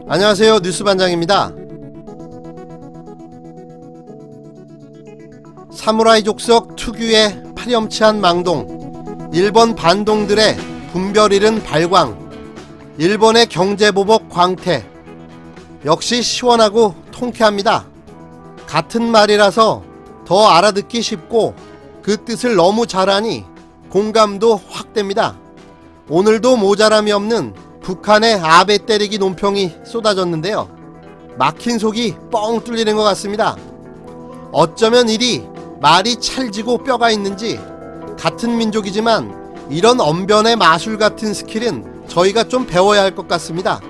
안녕하세요, 뉴스반장입니다. 사무라이 족속 특유의 파렴치한 망동, 일본 반동들의 분별 잃은 발광, 일본의 경제보복 광태, 역시 시원하고 통쾌합니다. 같은 말이라서 더 알아듣기 쉽고 그 뜻을 너무 잘하니 공감도 확 됩니다. 오늘도 모자람이 없는 북한의 아베 때리기 논평이 쏟아졌는데요. 막힌 속이 뻥 뚫리는 것 같습니다. 어쩌면 이리 말이 찰지고 뼈가 있는지 같은 민족이지만 이런 언변의 마술 같은 스킬은 저희가 좀 배워야 할 것 같습니다.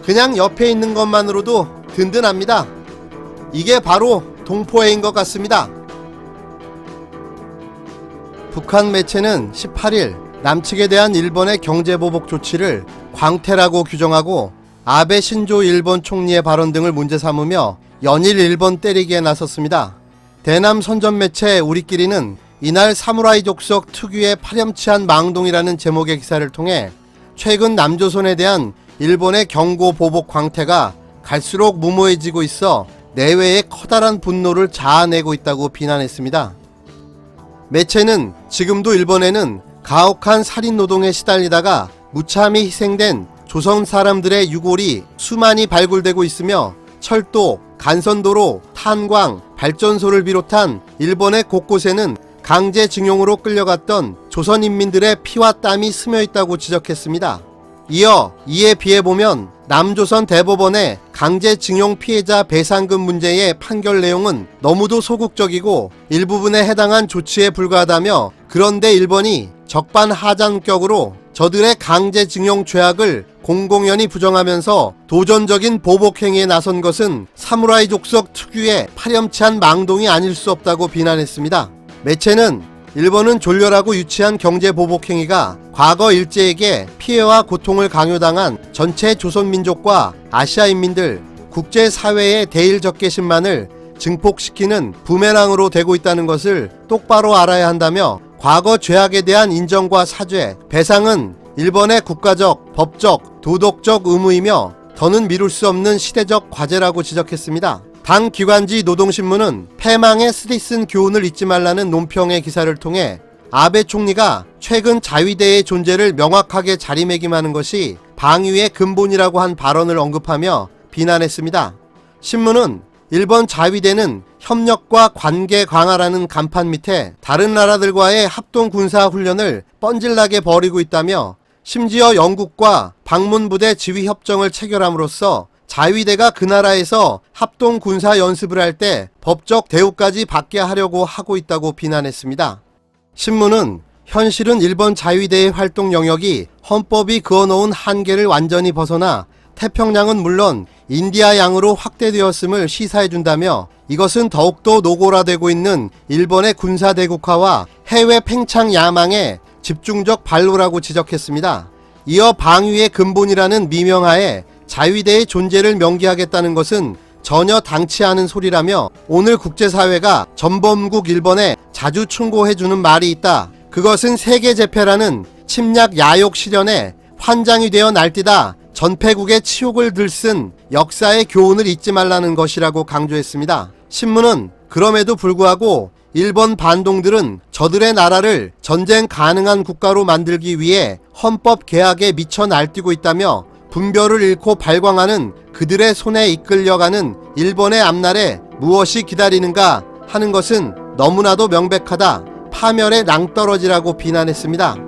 그냥 옆에 있는 것만으로도 든든합니다. 이게 바로 동포애인 것 같습니다. 북한 매체는 18일 남측에 대한 일본의 경제보복 조치를 광태라고 규정하고 아베 신조 일본 총리의 발언 등을 문제 삼으며 연일 일본 때리기에 나섰습니다. 대남 선전 매체 우리끼리는 이날 사무라이 족속 특유의 파렴치한 망동이라는 제목의 기사를 통해 최근 남조선에 대한 일본의 경고 보복 광태가 갈수록 무모해지고 있어 내외의 커다란 분노를 자아내고 있다고 비난했습니다. 매체는 지금도 일본에는 가혹한 살인노동에 시달리다가 무참히 희생된 조선 사람들의 유골이 수많이 발굴되고 있으며 철도, 간선도로, 탄광, 발전소를 비롯한 일본의 곳곳에는 강제징용으로 끌려갔던 조선인민들의 피와 땀이 스며있다고 지적했습니다. 이어 이에 비해보면 남조선 대법원의 강제징용 피해자 배상금 문제의 판결 내용은 너무도 소극적이고 일부분에 해당한 조치에 불과하다며, 그런데 일본이 적반하장격으로 저들의 강제징용 죄악을 공공연히 부정하면서 도전적인 보복행위에 나선 것은 사무라이 족속 특유의 파렴치한 망동이 아닐 수 없다고 비난했습니다. 매체는 일본은 졸렬하고 유치한 경제보복행위가 과거 일제에게 피해와 고통을 강요당한 전체 조선민족과 아시아인민들, 국제사회의 대일적개심만을 증폭시키는 부메랑으로 되고 있다는 것을 똑바로 알아야 한다며, 과거 죄악에 대한 인정과 사죄, 배상은 일본의 국가적, 법적, 도덕적 의무이며 더는 미룰 수 없는 시대적 과제라고 지적했습니다. 당 기관지 노동신문은 패망의 쓰디쓴 교훈을 잊지 말라는 논평의 기사를 통해 아베 총리가 최근 자위대의 존재를 명확하게 자리매김하는 것이 방위의 근본이라고 한 발언을 언급하며 비난했습니다. 신문은 일본 자위대는 협력과 관계 강화라는 간판 밑에 다른 나라들과의 합동 군사 훈련을 뻔질나게 벌이고 있다며, 심지어 영국과 방문부대 지휘 협정을 체결함으로써 자위대가 그 나라에서 합동 군사 연습을 할 때 법적 대우까지 받게 하려고 하고 있다고 비난했습니다. 신문은 현실은 일본 자위대의 활동 영역이 헌법이 그어놓은 한계를 완전히 벗어나 태평양은 물론 인디아양으로 확대되었음을 시사해준다며, 이것은 더욱더 노골화되고 있는 일본의 군사대국화와 해외 팽창 야망의 집중적 발로라고 지적했습니다. 이어 방위의 근본이라는 미명하에 자위대의 존재를 명기하겠다는 것은 전혀 당치 않은 소리라며, 오늘 국제사회가 전범국 일본에 자주 충고해주는 말이 있다. 그것은 세계재패라는 침략 야욕 실현에 환장이 되어 날뛰다 전패국의 치욕을 들쓴 역사의 교훈을 잊지 말라는 것이라고 강조했습니다. 신문은 그럼에도 불구하고 일본 반동들은 저들의 나라를 전쟁 가능한 국가로 만들기 위해 헌법 개혁에 미쳐 날뛰고 있다며, 분별을 잃고 발광하는 그들의 손에 이끌려가는 일본의 앞날에 무엇이 기다리는가 하는 것은 너무나도 명백하다. 파멸의 낭떠러지라고 비난했습니다.